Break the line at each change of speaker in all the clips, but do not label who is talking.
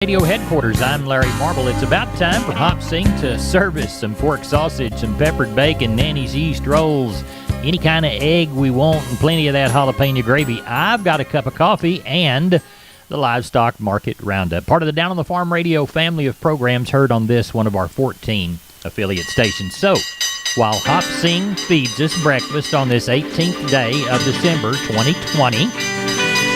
Radio headquarters, I'm Larry Marble. It's about time for Hop Sing to service some pork sausage, some peppered bacon, Nanny's yeast rolls, any kind of egg we want, and plenty of that jalapeno gravy. I've got a cup of coffee and the Livestock Market Roundup, part of the Down on the Farm Radio family of programs heard on this, one of our 14 affiliate stations. So, while Hop Sing feeds us breakfast on this 18th day of December 2020,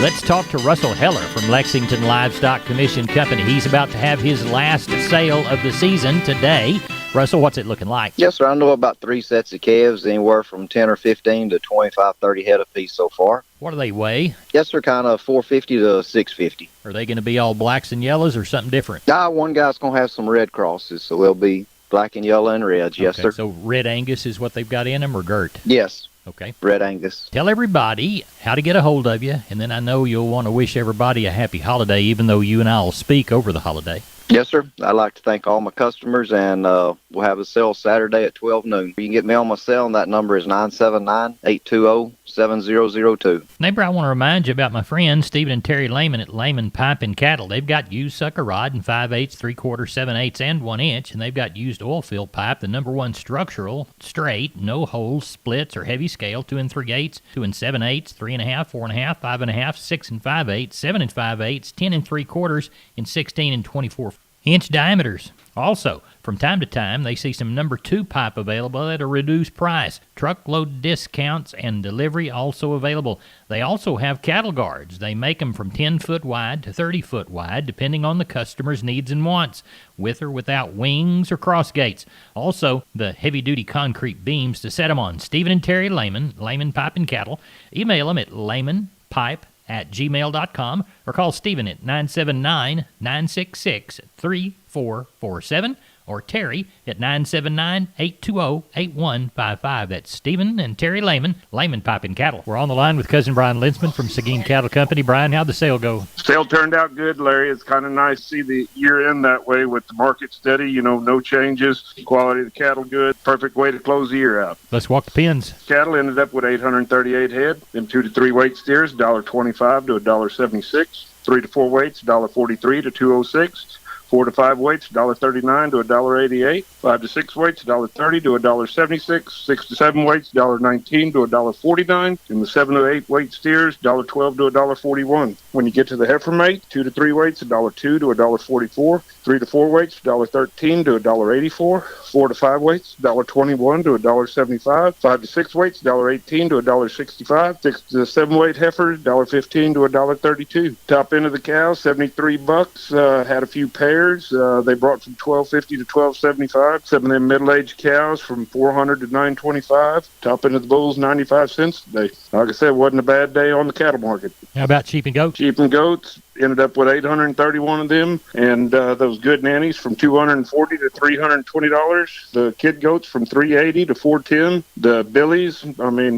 let's talk to Russell Heller from Lexington Livestock Commission Company. He's about to have his last sale of the season today. Russell, what's it looking like?
Yes, sir. I know about 3 sets of calves, anywhere from 10 or 15 to 25, 30 head apiece so far.
What do they weigh?
Yes, sir. Kind of 450 to 650.
Are they going to be all blacks and yellows or something different?
One guy's going to have some red crosses, so they'll be black and yellow and red. Yes, sir.
So red Angus is what they've got in them, or Gert?
Yes.
Okay.
Red Angus.
Tell everybody how to get a hold of you, and then I know you'll want to wish everybody a happy holiday, even though you and I will speak over the holiday.
Yes, sir. I'd like to thank all my customers, and we'll have a sale Saturday at 12 noon. You can get me on my cell, and that number is 979-820-7002.
Neighbor, I want to remind you about my friends, Stephen and Terry Lehman at Lehman Pipe and Cattle. They've got used sucker rod in 5/8, 3/4, 7/8, and 1 inch, and they've got used oil field pipe, the #1 structural, straight, no holes, splits, or heavy scale, 2 3/8, 2 7/8, 3.5, 4.5, 5.5, 6 5/8, 7 5/8, 10 3/4, and 16 24-inch diameters. Also, from time to time, they see some #2 pipe available at a reduced price. Truckload discounts and delivery also available. They also have cattle guards. They make them from 10-foot wide to 30-foot wide, depending on the customer's needs and wants, with or without wings or cross gates. Also, the heavy-duty concrete beams to set them on. Stephen and Terry Lehman, Lehman Pipe and Cattle. Email them at lehmanpipe@gmail.com or call Stephen at 979-966-3447 or Terry at 979-820-8155. That's Stephen and Terry Lehman, Lehman Pipe and Cattle. We're on the line with Cousin Brian Linsman from Seguin Cattle Company. Brian, how'd the sale go?
Sale turned out good, Larry. It's kind of nice to see the year end that way with the market steady, no changes, quality of the cattle good. Perfect way to close the year out.
Let's walk the pins.
Cattle ended up with 838 head. Them 2 to 3 weight steers, $1.25 to $1.76. 3 to 4 weights, $1.43 to $2.06. 4 to 5 weights, $1.39 to $1.88. 5 to 6 weights, $1.30 to $1.76. 6 to 7 weights, $1.19 to $1.49. And the 7 to 8 weight steers, $1.12 to $1.41. When you get to the heifer mate, 2 to 3 weights, $1.02 to $1.44. 3 to 4 weights, $1.13 to $1.84. 4 to 5 weights, $1.21 to $1.75. 5 to 6 weights, $1.18 to $1.65. 6 to 7 weight heifers, $1.15 to $1.32. Top end of the cows, $73. Had a few pairs. They brought from $12.50 to $12.75. 7 of them middle-aged cows from $400 to $9.25. Top end of the bulls, 95 cents today. Like I said, wasn't a bad day on the cattle market.
How about sheep and goats?
Sheep and goats ended up with 831 of them, and those good nannies from $240 to $320. The kid goats from $380 to $410. The billies,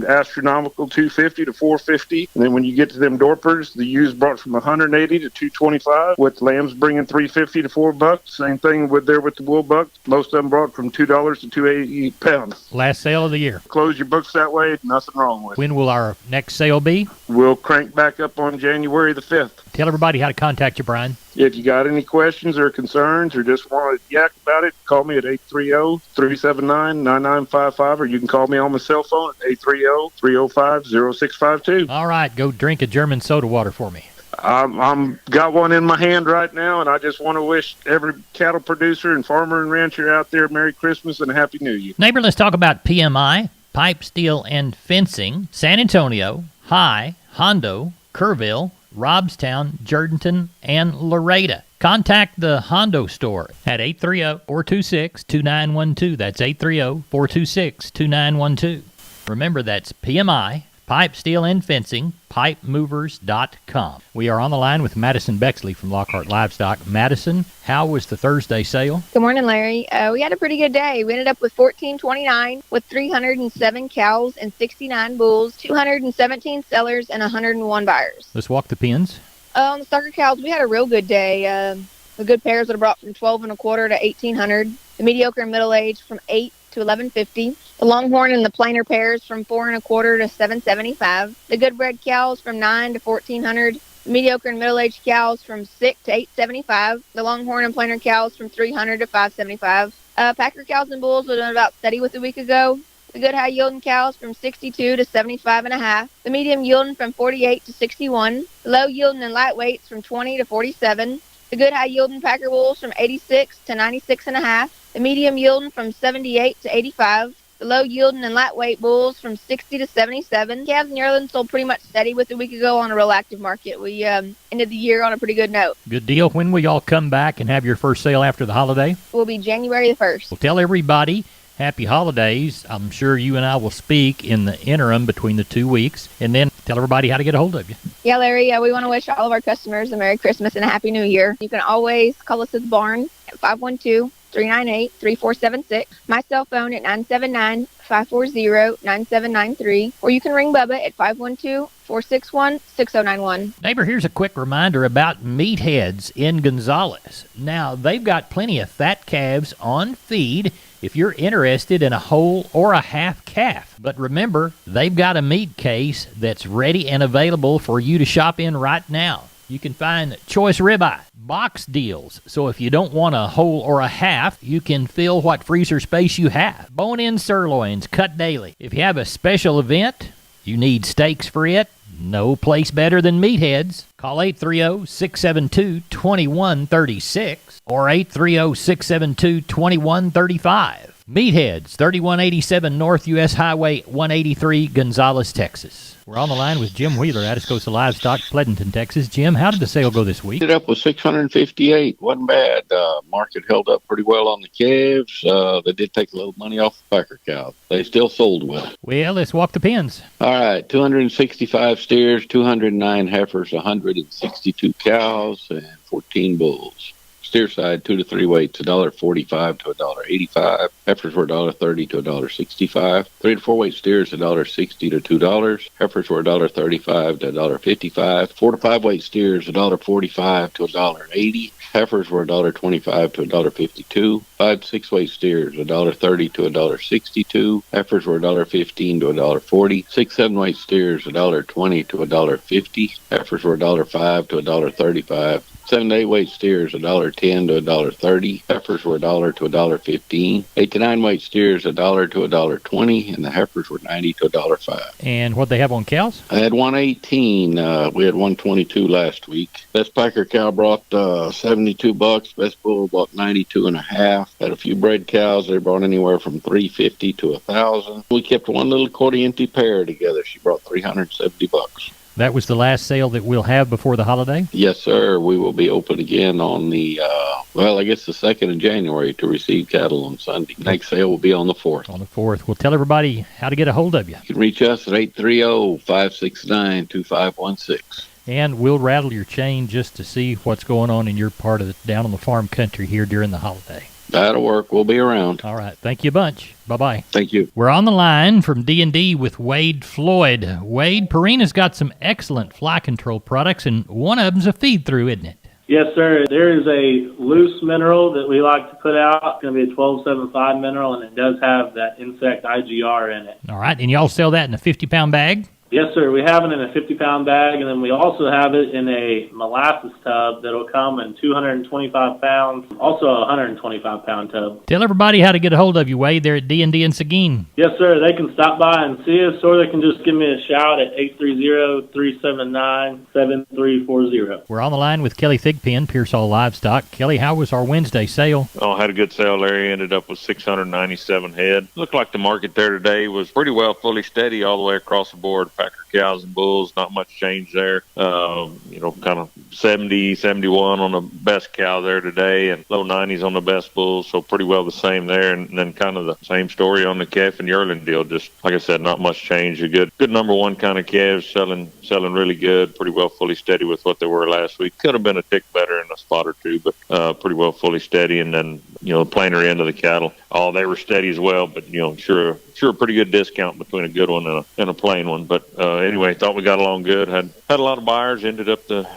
astronomical, $250 to $450. And then when you get to them dorpers, the ewes brought from $180 to $225, with lambs bringing $350 to $4. Same thing with the wool bucks. Most of them brought from $2 to $2.80 a pound.
Last sale of the year.
Close your books that way, nothing wrong with it.
When will our next sale be?
We'll crank back up on January the 5th.
Tell everybody how to contact you, Brian.
If you got any questions or concerns or just want to yak about it, call me at 830-379-9955, or you can call me on my cell phone at 830-305-0652.
All right, go drink a German soda water for me.
I'm got one in my hand right now, and I just want to wish every cattle producer and farmer and rancher out there Merry Christmas and a Happy New Year.
Neighbor, let's talk about PMI, pipe, steel, and fencing. San Antonio, High, Hondo, Kerrville, Robstown, Jourdanton, and Laredo. Contact the Hondo store at 830-426-2912. That's 830-426-2912. Remember, that's PMI, pipe, steel, and fencing, pipemovers.com. We are on the line with Madison Bexley from Lockhart Livestock. Madison, how was the Thursday sale?
Good morning, Larry. We had a pretty good day. We ended up with 1429 with 307 cows and 69 bulls, 217 sellers, and 101 buyers.
Let's walk the pins.
On the sucker cows, we had a real good day. The good pairs would have brought from 12 1/4 to 1800. The mediocre and middle age from 8 to 1150. The longhorn and the plainer pairs from 4 1/4 to 775. The good bred cows from 9 to 1400. The mediocre and middle-aged cows from 6 to 875. The longhorn and plainer cows from 300 to 575. Packer cows and bulls were doing about steady with a week ago. The good high yielding cows from 62 to 75.5. The medium yielding from 48 to 61. The low yielding and lightweights from 20 to 47. The good high yielding Packer bulls from 86 to 96.5. The medium yielding from 78 to 85. The low yielding and lightweight bulls from 60 to 77. Calves and yearlings sold pretty much steady with a week ago on a real active market. We ended the year on a pretty good note.
Good deal. When will y'all come back and have your first sale after the holiday?
It will be January the 1st.
Well, tell everybody happy holidays. I'm sure you and I will speak in the interim between the 2 weeks. And then tell everybody how to get a hold of you.
Yeah, Larry, we want to wish all of our customers a Merry Christmas and a Happy New Year. You can always call us at the barn at 512-398-3476. My cell phone at 979-540-9793. Or you can ring Bubba at 512-461-6091.
Neighbor, here's a quick reminder about Meatheads in Gonzales. Now, they've got plenty of fat calves on feed if you're interested in a whole or a half calf. But remember, they've got a meat case that's ready and available for you to shop in right now. You can find choice ribeye, box deals. So if you don't want a whole or a half, you can fill what freezer space you have. Bone-in sirloins, cut daily. If you have a special event, you need steaks for it, no place better than Meatheads. Call 830-672-2136 or 830-672-2135. Meatheads, 3187 North U.S. Highway 183, Gonzales, Texas. We're on the line with Jim Wheeler, Atascosa Livestock, Pleasanton, Texas. Jim, how did the sale go this week?
Ended up with 658. Wasn't bad. Market held up pretty well on the calves. They did take a little money off the Packer cows. They still sold well.
Well, let's walk the pens.
All right, 265 steers, 209 heifers, 162 cows, and 14 bulls. Steer side, 2 to 3 weights, $1.45 to $1.85. Heifers were $1.30 to $1.65. 3 to 4 weight steers, $1.60 to $2. Heifers were $1.35 to $1.55. 4 to 5 weight steers, $1.45 to $1.80. Heifers were $1.25 to $1.52. 5 to 6 weight steers, $1.30 to $1.62. Heifers were $1.15 to $1.40. 6 7 weight steers, $1.20 to $1.50. Heifers were $1.05 to $1.35. 7 to 8 weight steers, $1.10 to $1.30. Heifers were $1 to $1.15. 8 to 9 weight steers, $1 to $1.20, and the heifers were $90 to $1.05.
And what they have on cows?
I had 118. We had 122 last week. Best Packer cow brought $72. Best bull brought 92 and a half. Had a few bred cows. They brought anywhere from $350 to $1,000. We kept one little Cordiente pair together. She brought $370.
That was the last sale that we'll have before the holiday?
Yes, sir. We will be open again on the, I guess the 2nd of January to receive cattle on Sunday. Next sale will be on the 4th.
On the 4th. We'll tell everybody how to get a hold of you.
You can reach us at 830-569-2516.
And we'll rattle your chain just to see what's going on in your part of down on the farm country here during the holiday.
That'll work. We'll be around.
All right. Thank you a bunch. Bye-bye.
Thank you.
We're on the line from D&D with Wade Floyd. Wade, Purina's got some excellent fly control products, and one of them's a feed-through, isn't it?
Yes, sir. There is a loose mineral that we like to put out. It's going to be a 1275 mineral, and it does have that insect IGR in it.
All right. And y'all sell that in a 50-pound bag?
Yes, sir. We have it in a 50-pound bag, and then we also have it in a molasses tub that'll come in 225 pounds, also a 125-pound tub.
Tell everybody how to get a hold of you, Wade. They're at D&D in Seguin.
Yes, sir. They can stop by and see us, or they can just give me a shout at 830-379-7340.
We're on the line with Kelly Thigpen, Pearsall Livestock. Kelly, how was our Wednesday sale?
Oh, had a good sale, Larry. Ended up with 697 head. Looked like the market there today was pretty well fully steady all the way across the board. Packer cows and bulls, not much change there. Kind of 70, 71 on the best cow there today and low 90s on the best bulls, so pretty well the same there. And then kind of the same story on the calf and yearling deal. Just like I said, not much change. A good number one kind of calves selling really good, pretty well fully steady with what they were last week. Could have been a tick better in a spot or two, but pretty well fully steady. And then the plainer end of the cattle. They were steady as well, but sure a pretty good discount between a good one and a plain one. But anyway, thought we got along good. Had a lot of buyers. Ended up the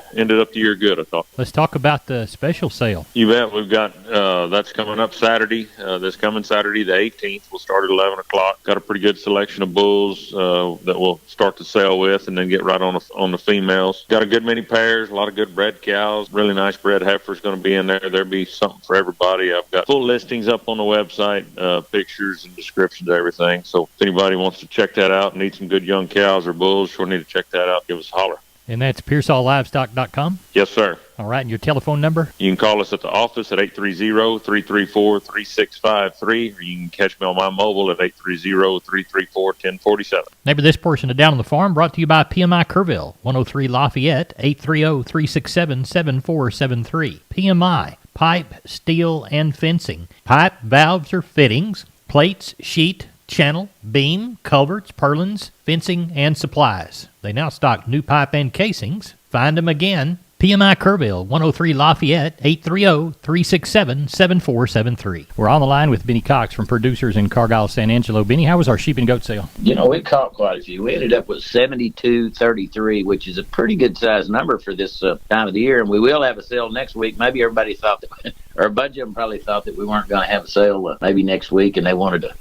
year good, I thought.
Let's talk about the special sale.
You bet. We've got that's coming up Saturday. This coming Saturday, the 18th. We'll start at 11 o'clock. Got a pretty good selection of bulls that we'll start the sale with, and then get right on the females. Got a good many pairs. A lot of good bred cows. Really nice bred heifers going to be in there. There'll be something for everybody. I've got full listings up on the website, pictures and descriptions of everything. So if anybody wants to check that out and need some good young cows or bulls, sure need to check that out. Give us a holler.
And that's PearsallLivestock.com?
Yes, sir.
All right, and your telephone number?
You can call us at the office at 830-334-3653, or you can catch me on my mobile at 830-334-1047.
Neighbor, this portion of Down on the Farm brought to you by PMI Kerrville, 103 Lafayette, 830-367-7473. PMI, pipe, steel, and fencing. Pipe, valves, or fittings, plates, sheet, channel, beam, culverts, purlins, fencing, and supplies. They now stock new pipe and casings. Find them again. PMI Kerrville, 103 Lafayette, 830-367-7473. We're on the line with Benny Cox from Producers in Cargyle, San Angelo. Benny, how was our sheep and goat sale?
We caught quite a few. We ended up with 72-33, which is a pretty good size number for this time of the year. And we will have a sale next week. Maybe everybody thought that, or a bunch of them probably thought that we weren't going to have a sale maybe next week, and they wanted to,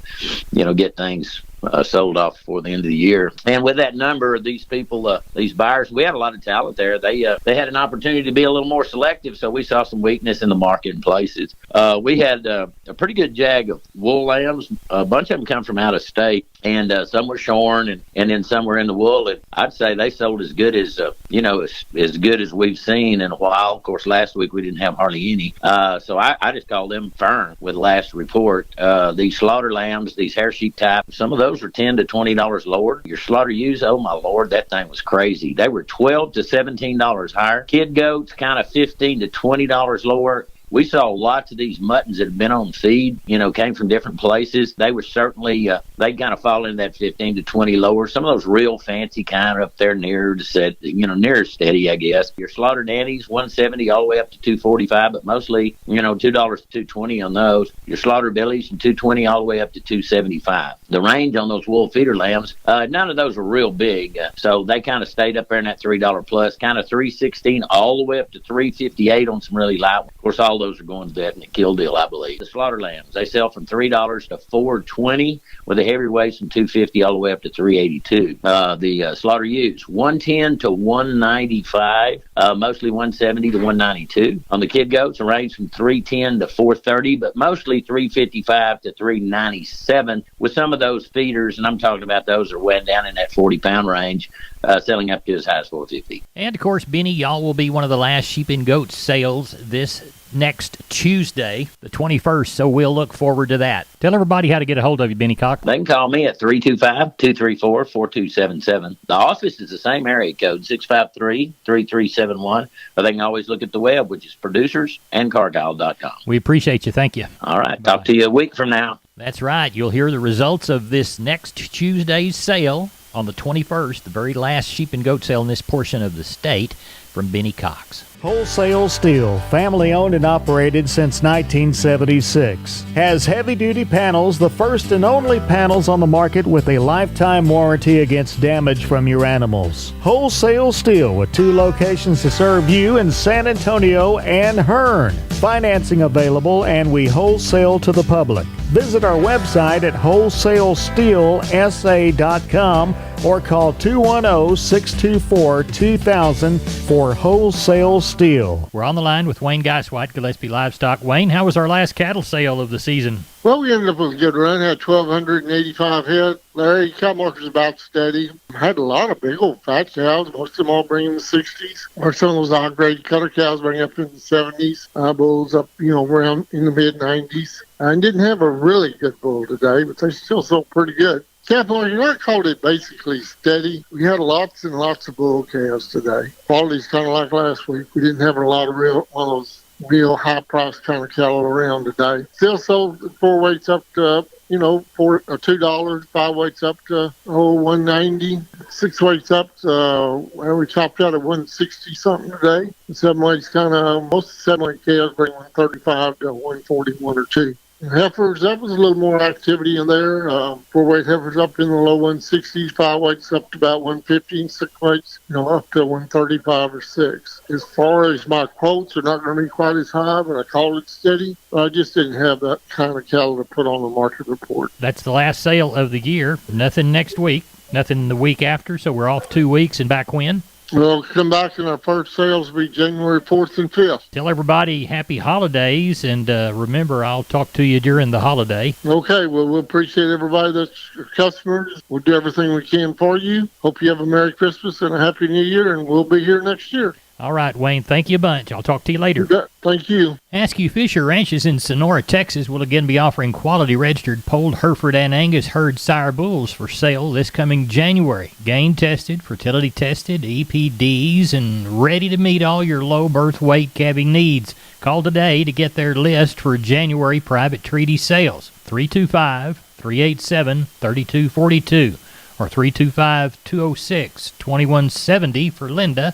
get things sold off before the end of the year. And with that number, these people, these buyers, we had a lot of talent there. They had an opportunity to be a little more selective, so we saw some weakness in the market in places. We had a pretty good jag of wool lambs. A bunch of them come from out of state, and some were shorn, and then some were in the wool. And I'd say they sold as good as as good as we've seen in a while. Of course, last week we didn't have hardly any, so I just called them firm with last report. These slaughter lambs, these hair sheep type, some of those were $10 to $20 lower. Your slaughter ewes, oh my Lord, that thing was crazy. They were $12 to $17 higher. Kid goats, kind of $15 to $20 lower. We saw lots of these muttons that have been on feed, came from different places. They were certainly, they kind of fall in that 15 to 20 lower. Some of those real fancy kind of up there near to set, near steady, I guess. Your slaughtered annies, 170 all the way up to 245, but mostly, $2 to 220 on those. Your slaughter billies from 220 all the way up to 275. The range on those wool feeder lambs, none of those were real big, so they kind of stayed up there in that $3 plus, kind of 316 all the way up to 358 on some really light ones. Of course, all those are going to vet and a kill deal, I believe. The slaughter lambs, they sell from $3 to $4.20, with the heavyweights from $250 all the way up to $3.82. The slaughter ewes, $110 to $195, mostly $170 to $192. On the kid goats, a range from $310 to $430, but mostly $355 to $397, with some of those feeders, and I'm talking about those are way down in that 40-pound range, selling up to as high as $450.
And, of course, Benny, y'all will be one of the last sheep and goat sales this next Tuesday, the 21st, so we'll look forward to that. Tell everybody how to get a hold of you, Benny Cox.
They can call me at 325-234-4277. The office is the same area code, 653-3371, or they can always look at the web, which is producersandcargyle.com.
We appreciate you. Thank you.
All right. Talk to you a week from now.
That's right. You'll hear the results of this next Tuesday's sale on the 21st, the very last sheep and goat sale in this portion of the state, from Benny Cox.
Wholesale Steel, family owned and operated since 1976. Has heavy-duty panels, the first and only panels on the market with a lifetime warranty against damage from your animals. Wholesale Steel, with 2 locations to serve you in San Antonio and Hearn. Financing available, and we wholesale to the public. Visit our website at wholesalesteelsa.com or call 210-624-2000 for Wholesale Steel.
We're on the line with Wayne Geiswhite, Gillespie Livestock. Wayne, how was our last cattle sale of the season?
Well, we ended up with a good run. Had 1,285 head. Larry, cow market's about steady. Had a lot of big old fat cows. Most of them all bring in the 60s. Or some of those odd-grade cutter cows bring up in the 70s. Bulls up, around in the mid-90s. I didn't have a really good bull today, but they still sold pretty good. Calf market, I called it basically steady. We had lots and lots of bull calves today. Quality's kind of like last week. We didn't have a lot of one of those real high-priced kind of cattle around today. Still sold 4 weights up to $2. 5 weights up to $190. 6 weights up to we chopped out at 160 something today. 7 weights most of the 7 weight calves bring 135 to 141 or 2. Heifers, that was a little more activity in there. 4 weight heifers up in the low 160s, 5 weights up to about 150, and 6 weights, up to 135 or 6. As far as my quotes, they're not going to be quite as high, but I called it steady. I just didn't have that kind of cattle to put on the market report.
That's the last sale of the year. Nothing next week, nothing the week after, so we're off 2 weeks, and back when?
We'll come back and our first sales will be January 4th and 5th.
Tell everybody happy holidays, and remember, I'll talk to you during the holiday.
Okay, well, we appreciate everybody that's your customers. We'll do everything we can for you. Hope you have a Merry Christmas and a Happy New Year, and we'll be here next year.
All right, Wayne, thank you a bunch. I'll talk to you later.
Thank you.
Askew Fisher Ranches in Sonora, Texas will again be offering quality registered polled Hereford and Angus herd sire bulls for sale this coming January. Gain tested, fertility tested, EPDs, and ready to meet all your low birth weight calving needs. Call today to get their list for January private treaty sales. 325-387-3242 or 325-206-2170 for Linda,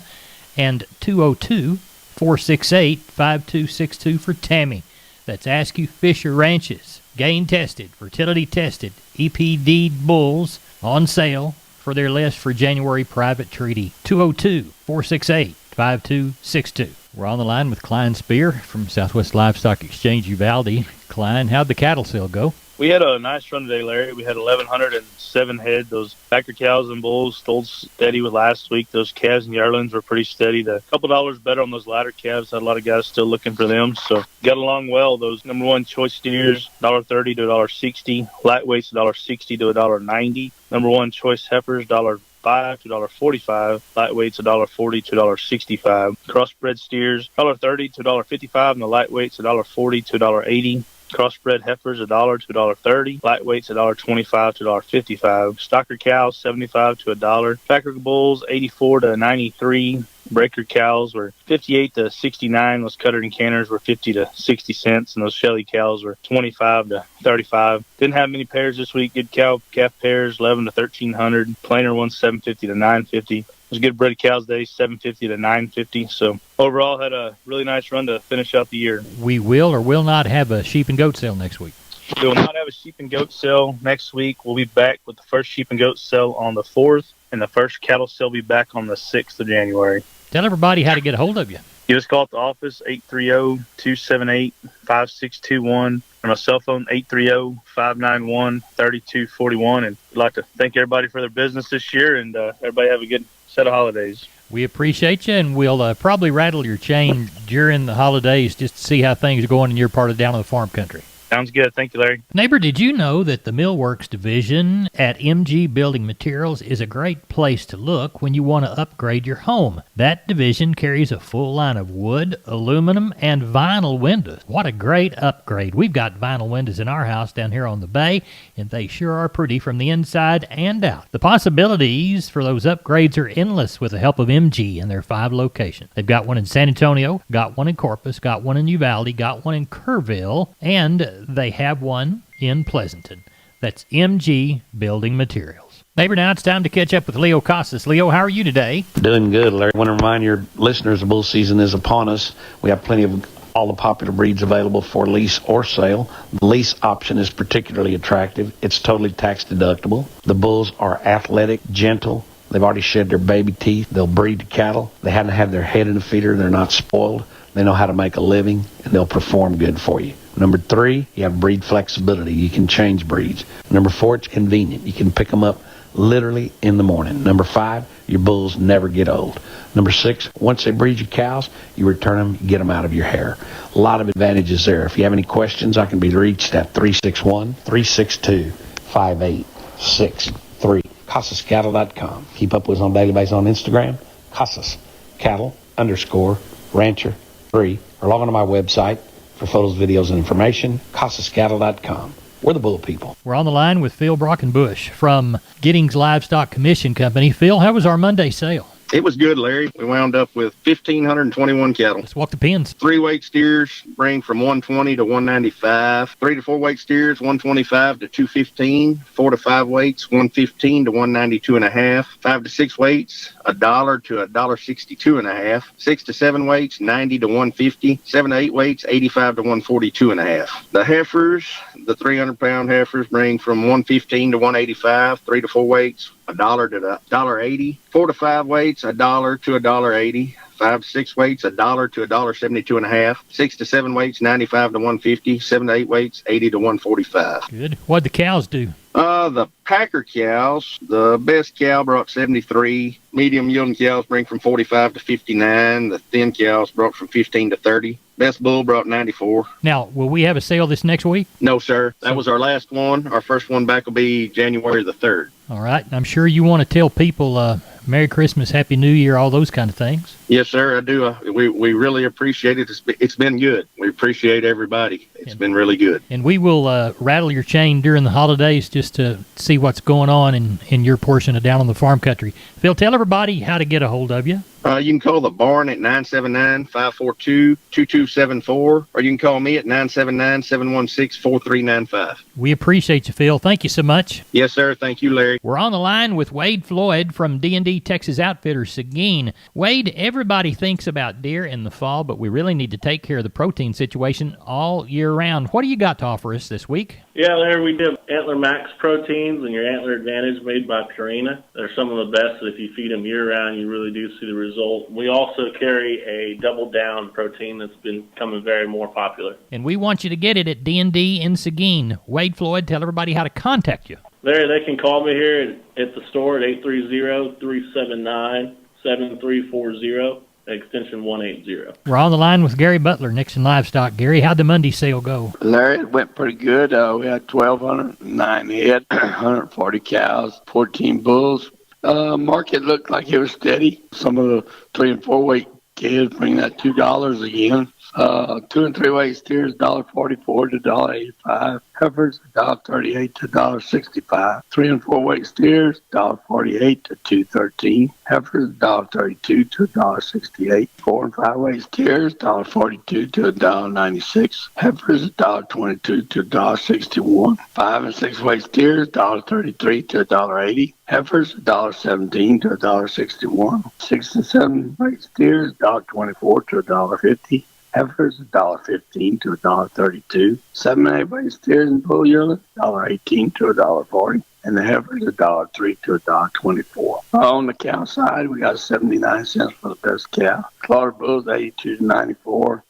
and 202-468-5262 for Tammy. That's Askew Fisher Ranches. Gain tested, fertility tested, EPD bulls on sale for their list for January private treaty. 202-468-5262. We're on the line with Klein Spear from Southwest Livestock Exchange Uvalde. Klein, how'd the cattle sale go?
We had a nice run today, Larry. We had 1,107 head. Those packer cows and bulls stayed steady with last week. Those calves and yearlings were pretty steady. A couple dollars better on those lighter calves. Had a lot of guys still looking for them. So got along well. Those number one choice steers, $1.30 to $1.60. Lightweights, $1.60 to $1.90. Number one choice heifers, $5 to $45, lightweights $1.40 to $1.65. Crossbred steers $1.30 to $1.55, and the lightweights $1.40 to $1.80. Crossbred heifers $1 to $1.30, lightweights $1.25 to $1.55. Stocker cows $75 to $1. Packer bulls $84 to $93. Breaker cows were 58 to 69. Those cutter and canners were 50 to 60 cents, and those Shelly cows were 25 to 35. Didn't have many pairs this week. Good calf pairs 11 to 1300. Plainer ones 750 to 950. It was a good bred cows day, 750 to 950. So overall, had a really nice run to finish out the year.
We will or will not have a sheep and goat sale next week.
We will not have a sheep and goat sale next week. We'll be back with the first sheep and goat sale on the 4th, and the first cattle sale will be back on the 6th of January.
Tell everybody how to get a hold of you.
Give us a call at the office, 830-278-5621, and my cell phone, 830-591-3241. And I'd like to thank everybody for their business this year, and everybody have a good set of holidays.
We appreciate you, and we'll probably rattle your chain during the holidays just to see how things are going in your part of down in the farm country.
Sounds good. Thank you, Larry.
Neighbor, did you know that the Millworks division at MG Building Materials is a great place to look when you want to upgrade your home? That division carries a full line of wood, aluminum, and vinyl windows. What a great upgrade. We've got vinyl windows in our house down here on the bay, and they sure are pretty from the inside and out. The possibilities for those upgrades are endless with the help of MG and their 5 locations. They've got one in San Antonio, got one in Corpus, got one in Uvalde, got one in Kerrville, and they have one in Pleasanton. That's MG Building Materials. Neighbor, now it's time to catch up with Leo Casas. Leo, how are you today?
Doing good, Larry. I want to remind your listeners the bull season is upon us. We have plenty of all the popular breeds available for lease or sale. The lease option is particularly attractive. It's totally tax deductible. The bulls are athletic, gentle. They've already shed their baby teeth. They'll breed to cattle. They haven't had their head in the feeder. They're not spoiled. They know how to make a living, and they'll perform good for you. Number 3, you have breed flexibility. You can change breeds. Number 4, it's convenient. You can pick them up literally in the morning. Number 5, your bulls never get old. Number 6, once they breed your cows, you return them, you get them out of your hair. A lot of advantages there. If you have any questions, I can be reached at 361-362-5863. CasasCattle.com. Keep up with us on a daily basis on Instagram, Casas Cattle _Rancher 3, or log on to my website for photos, videos, and information, CasasCattle.com. We're the bull people.
We're on the line with Phil Brockenbush from Giddings Livestock Commission Company. Phil, how was our Monday sale?
It was good, Larry. We wound up with 1,521 cattle.
Let's walk the pins.
3-weight steers bring from 120 to 195. 3 to 4-weight steers, 125 to 215. 4 to 5 weights, 115 to 192 and a half. 5 to 6 weights, $1 to $1.62 and a half. 6 to 7 weights, 90 to 150. 7 to 8 weights, 85 to 142 and a half. The heifers, the 300-pound heifers bring from 115 to 185. 3 to 4 weights, $1 to $1.80. 4 to 5 weights, $1 to $1.80. 5 to 6 weights, $1 to $1.72 and a half. 6 to 7 weights, 95 to 150. 7 to 8 weights, 80 to 145.
Good. What'd the cows do?
The packer cows, the best cow brought 73. Medium yielding cows bring from 45 to 59. The thin cows brought from 15 to 30. Best bull brought 94.
Now, will we have a sale this next week?
No, sir. That was our last one. Our first one back will be January the 3rd.
All right. I'm sure you want to tell people Merry Christmas, Happy New Year, all those kind of things.
Yes, sir, I do. We really appreciate it. It's been good. We appreciate everybody. It's been really good.
And we will rattle your chain during the holidays just to see what's going on in your portion of down on the farm country. Phil, tell everybody how to get a hold of you.
You can call the barn at 979-542-2274, or you can call me at 979-716-4395.
We appreciate you, Phil. Thank you so much.
Yes, sir. Thank you, Larry.
We're on the line with Wade Floyd from D&D Texas Outfitters, Seguin. Wade, everybody thinks about deer in the fall, but we really need to take care of the protein situation all year round. What do you got to offer us this week?
Yeah, Larry, we did Antler Max Proteins and your Antler Advantage made by Purina. They're some of the best that if you feed them year-round, you really do see the result. We also carry a Double Down protein that's been becoming very more popular.
And we want you to get it at D&D in Seguin. Wade Floyd, tell everybody how to contact you.
Larry, they can call me here at the store at 830-379-7340. Extension 180.
We're on the line with Gary Butler, Nixon Livestock. Gary, how'd the Monday sale go?
Larry, it went pretty good. We had 1,209 head, 140 cows, 14 bulls. Market looked like it was steady. Some of the 3 and 4 weight kids bring that $2 again. 2 and 3 weight steers, $1.44 to $1.85. Heifers, $1.38 to $1.65. 3 and 4 weight steers, $1.48 to $2.13. Heifers, $1.32 to $1.68. 4 and 5 weight steers, $1.42 to $1.96. Heifers, $1.22 to $1.61. 5 and 6 weight steers, $1.33 to $1.80. Heifers, $1.17 to $1.61. 6 and 7 weight steers, $1.24 to $1.50. Heifers, $1.15 to $1.32. 7 and 8 weight steers and bull yearling, $1.18 to $1.40. And the heifers, $1.03 to $1.24. On the cow side, we got 79 cents for the best cow. Slaughter bulls, 82 to 94.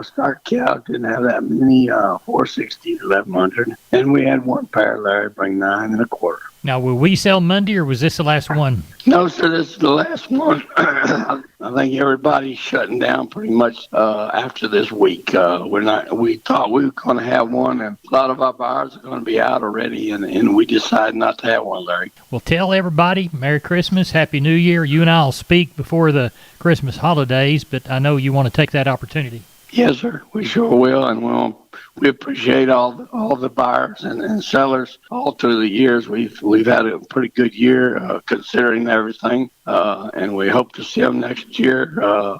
Stock cow didn't have that many, 460 to 1100. And we had one pair, Larry, bring 9 1/4.
Now, will we sell Monday, or was this the last one?
No, sir, this is the last one. I think everybody's shutting down pretty much after this week. We thought we were going to have one, and a lot of our buyers are going to be out already, and we decided not to have one, Larry.
Well, tell everybody Merry Christmas, Happy New Year. You and I will speak before the Christmas holidays, but I know you want to take that opportunity.
Yes, sir, we sure will, and we appreciate all the buyers and sellers all through the years. We've had a pretty good year considering everything, and we hope to see them next year,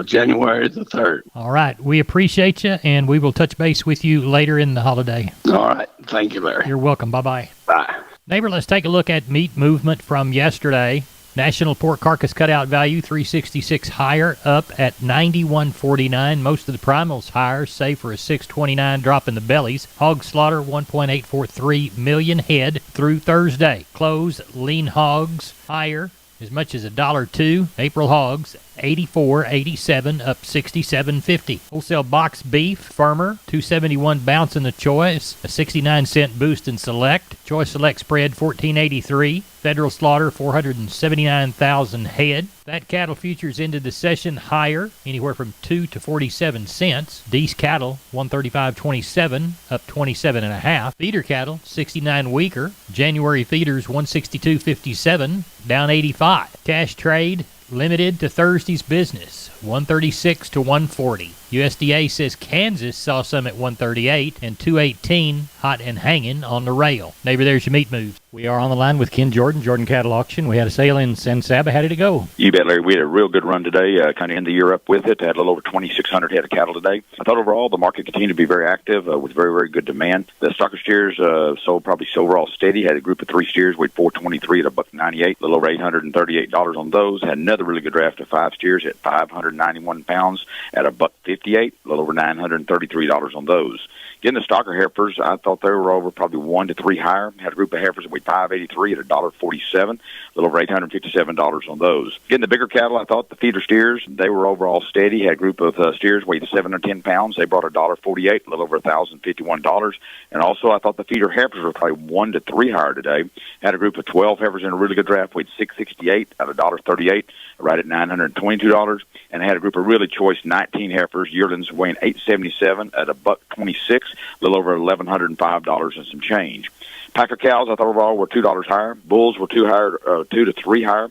January the 3rd.
All right, we appreciate you, and we will touch base with you later in the holiday.
All right, thank you, Larry.
You're welcome. Bye-bye.
Bye.
Neighbor, let's take a look at meat movement from yesterday. National pork carcass cutout value 366 higher, up at 91.49. Most of the primals higher, save for a 6.29 drop in the bellies. Hog slaughter 1.843 million head through Thursday. Close lean hogs higher as much as $1.02. April hogs 84.87, up 67.50. Wholesale box beef firmer 271 bounce in the choice, a 69-cent boost in select. Choice select spread 14.83. Federal slaughter 479,000 head. Fat cattle futures ended the session higher, anywhere from 2 to 47 cents. Deese cattle 135.27, up 27.5. Feeder cattle 69 weaker. January feeders 162.57, down 85. Cash trade limited to Thursday's business, 136 to 140. USDA says Kansas saw some at 138 and 218 hot and hanging on the rail. Neighbor, there's your meat moves. We are on the line with Ken Jordan, Jordan Cattle Auction. We had a sale in San Saba. How did it go?
You bet, Larry. We had a real good run today, kind of end the year up with it. Had a little over 2,600 head of cattle today. I thought overall the market continued to be very active with very, very good demand. The stocker steers sold overall steady. Had a group of 3 steers. We had 423 at $1.98, a little over $838 on those. Had another really good draft of 5 steers at 591 pounds at $1.58, a little over $933 on those. Getting the stocker heifers, I thought they were over probably 1 to 3 higher. Had a group of heifers that weighed 583 at $1.47, a little over $857 on those. Getting the bigger cattle, I thought the feeder steers, they were overall steady. Had a group of steers weighed 710 pounds. They brought $1.48, a little over $1,051. And also, I thought the feeder heifers were probably 1 to 3 higher today. Had a group of 12 heifers in a really good draft, weighed 668 at $1.38, right at $922. And I had a group of really choice 19 heifers, yearlings weighing 877 at $1.26, a little over $1,105 and some change. Packer cows, I thought overall were $2 higher. Bulls were 2 to 3 higher,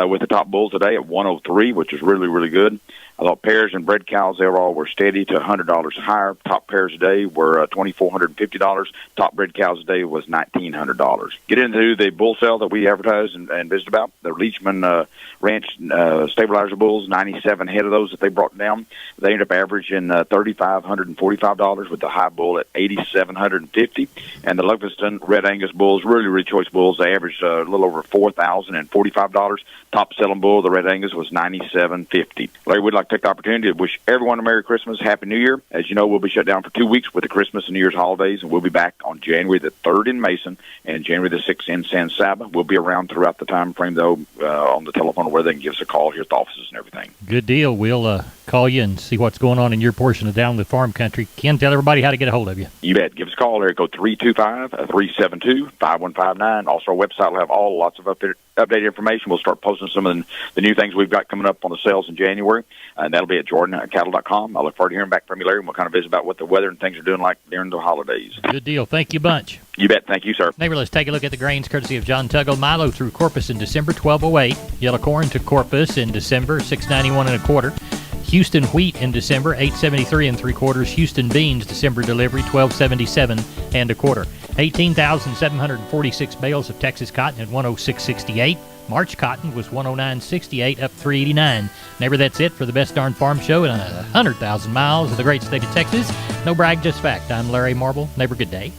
with the top bulls today at 103, which is really, really good. I thought pairs and bred cows overall were steady to $100 higher. Top pairs today were $2,450. Top bred cows today was $1,900. Get into the bull sale that we advertised and visited about. The Leachman Ranch stabilizer bulls, 97 head of those that they brought down. They ended up averaging $3,545 with the high bull at $8,750. And the Lexington Red Angus bulls, really, really choice bulls, they averaged a little over $4,045. Top selling bull, the Red Angus, was $9,750. Larry, we'd like to take the opportunity to wish everyone a Merry Christmas, Happy New Year. As you know, we'll be shut down for 2 weeks with the Christmas and New Year's holidays, and we'll be back on January the 3rd in Mason and January the 6th in San Saba. We'll be around throughout the time frame, though, on the telephone where they can give us a call here at the offices and everything.
Good deal. We'll call you and see what's going on in your portion of down the farm country. Ken, tell everybody how to get a hold of you.
You bet. Give us a call. Area code 325-372-5159. Also, our website will have lots of updated information. We'll start posting some of the new things we've got coming up on the sales in January, and that'll be at jordancattle.com. I look forward to hearing back from you, Larry, and we'll kind of visit about what the weather and things are doing like during the holidays.
Good deal. Thank you bunch.
You bet. Thank you, sir.
Neighbor, let's take a look at the grains courtesy of John Tuggle. Milo through Corpus in December, 1208. Yellow corn to Corpus in December, 691 1/4. Houston wheat in December, 873 3/4. Houston beans December delivery, 1277 1/4. 18,746 bales of Texas cotton at 106.68. March cotton was 109.68, up 389. Neighbor, that's it for the best darn farm show in 100,000 miles of the great state of Texas. No brag, just fact. I'm Larry Marble. Neighbor, good day.